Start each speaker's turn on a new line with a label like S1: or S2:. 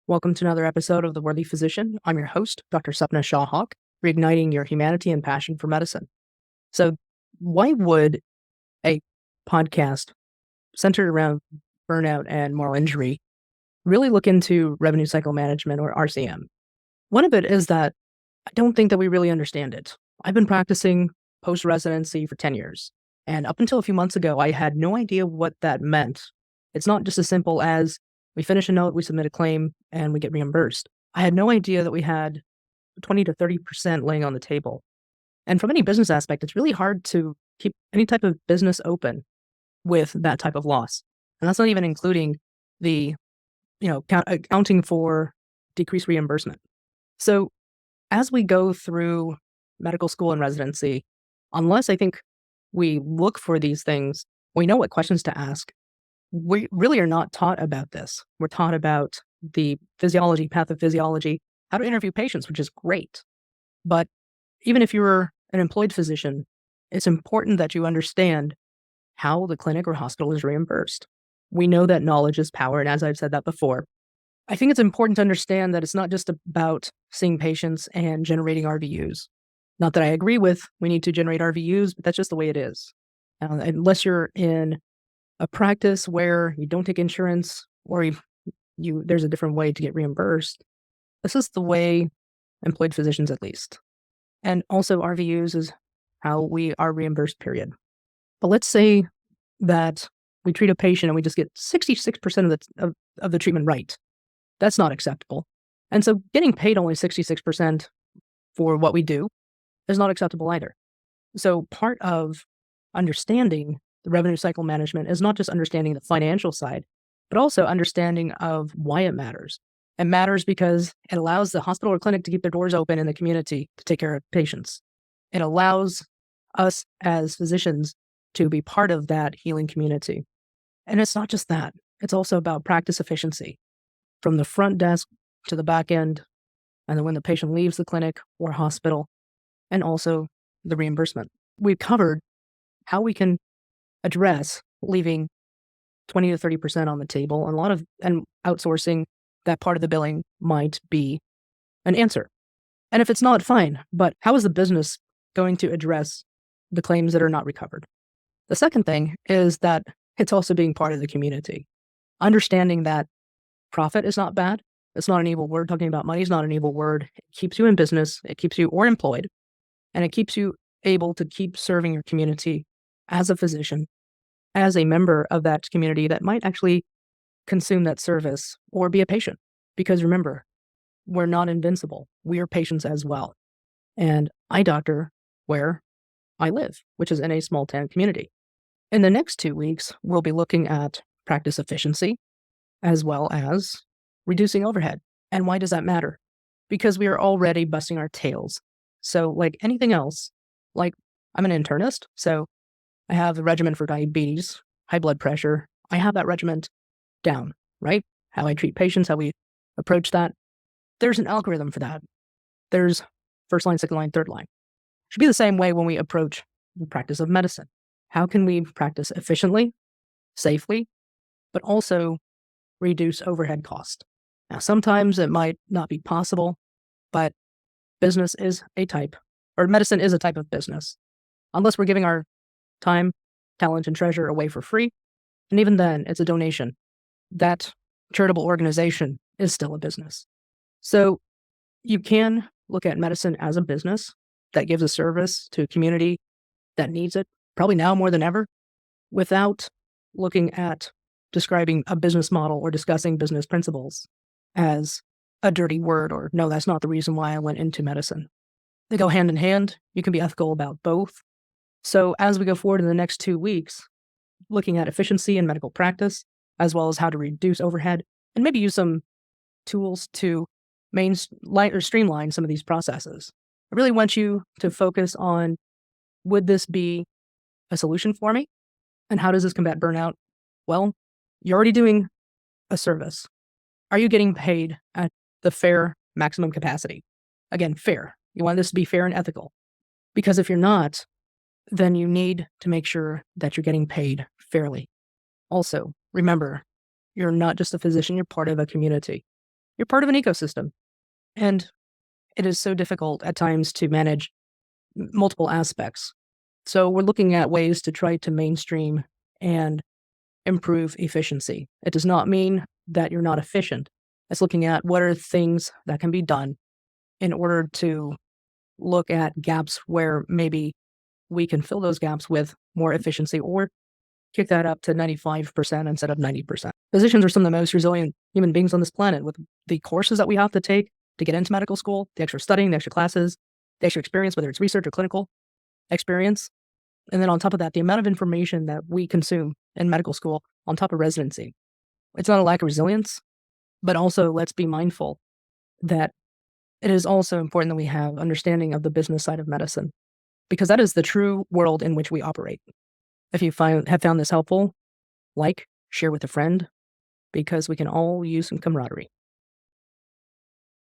S1: Welcome to another episode of The Worthy Physician. I'm your host, Dr. Sapna Shah-Hawk, reigniting your humanity and passion for medicine. So, why would a podcast centered around burnout and moral injury really look into revenue cycle management, or RCM? One of it is that I don't think that we really understand it. I've been practicing post-residency for 10 years, and up until a few months ago, I had no idea what that meant. It's not just as simple as we finish a note, we submit a claim, and we get reimbursed. I had no idea that we had 20 to 30% laying on the table. And from any business aspect, it's really hard to keep any type of business open with that type of loss. And that's not even including the, accounting for decreased reimbursement. So as we go through medical school and residency, unless I think we look for these things, we know what questions to ask. We really are not taught about this. We're taught about the physiology, pathophysiology, how to interview patients, which is great. But even if you're an employed physician, it's important that you understand how the clinic or hospital is reimbursed. We know that knowledge is power, and as I've said that before, I think it's important to understand that it's not just about seeing patients and generating RVUs. Not that I agree with we need to generate RVUs, but that's just the way it is. Unless you're in a practice where you don't take insurance or there's a different way to get reimbursed. This is the way employed physicians, at least. And also RVUs is how we are reimbursed, period. But let's say that we treat a patient and we just get 66% of the treatment right. That's not acceptable. And so getting paid only 66% for what we do is not acceptable either. So part of understanding the revenue cycle management is not just understanding the financial side, but also understanding of why it matters. It matters because it allows the hospital or clinic to keep their doors open in the community to take care of patients. It allows us as physicians to be part of that healing community. And it's not just that. It's also about practice efficiency from the front desk to the back end, and then when the patient leaves the clinic or hospital, and also the reimbursement. We've covered how we can address leaving 20 to 30% on the table. And outsourcing that part of the billing might be an answer. And if it's not, fine. But how is the business going to address the claims that are not recovered? The second thing is that it's also being part of the community. Understanding that profit is not bad. It's not an evil word. Talking about money is not an evil word. It keeps you in business. It keeps you or employed. And it keeps you able to keep serving your community as a physician, as a member of that community that might actually consume that service or be a patient. Because remember, we're not invincible. We are patients as well. And I doctor where I live, which is in a small town community. In the next 2 weeks, we'll be looking at practice efficiency as well as reducing overhead. And why does that matter? Because we are already busting our tails. So like anything else, like I'm an internist, so I have a regimen for diabetes, high blood pressure. I have that regimen down, right? How I treat patients, how we approach that. There's an algorithm for that. There's first line, second line, third line. It should be the same way when we approach the practice of medicine. How can we practice efficiently, safely, but also reduce overhead cost? Now, sometimes it might not be possible, but medicine is a type of business. Unless we're giving our time, talent, and treasure away for free. And even then, it's a donation. That charitable organization is still a business. So you can look at medicine as a business that gives a service to a community that needs it, probably now more than ever, without looking at describing a business model or discussing business principles as a dirty word or, no, that's not the reason why I went into medicine. They go hand in hand. You can be ethical about both. So as we go forward in the next 2 weeks, looking at efficiency in medical practice, as well as how to reduce overhead, and maybe use some tools to streamline some of these processes. I really want you to focus on, would this be a solution for me? And how does this combat burnout? Well, you're already doing a service. Are you getting paid at the fair maximum capacity? Again, fair. You want this to be fair and ethical. Because if you're not, then you need to make sure that you're getting paid fairly. Also, remember, you're not just a physician, you're part of a community. you're part of an ecosystem. And it is so difficult at times to manage multiple aspects. So we're looking at ways to try to mainstream and improve efficiency. It does not mean that you're not efficient. It's looking at what are things that can be done in order to look at gaps where maybe we can fill those gaps with more efficiency or kick that up to 95% instead of 90%. Physicians are some of the most resilient human beings on this planet with the courses that we have to take to get into medical school, the extra studying, the extra classes, the extra experience, whether it's research or clinical experience. And then on top of that, the amount of information that we consume in medical school on top of residency. It's not a lack of resilience, but also let's be mindful that it is also important that we have understanding of the business side of medicine, because that is the true world in which we operate. If you have found this helpful, share with a friend, because we can all use some camaraderie.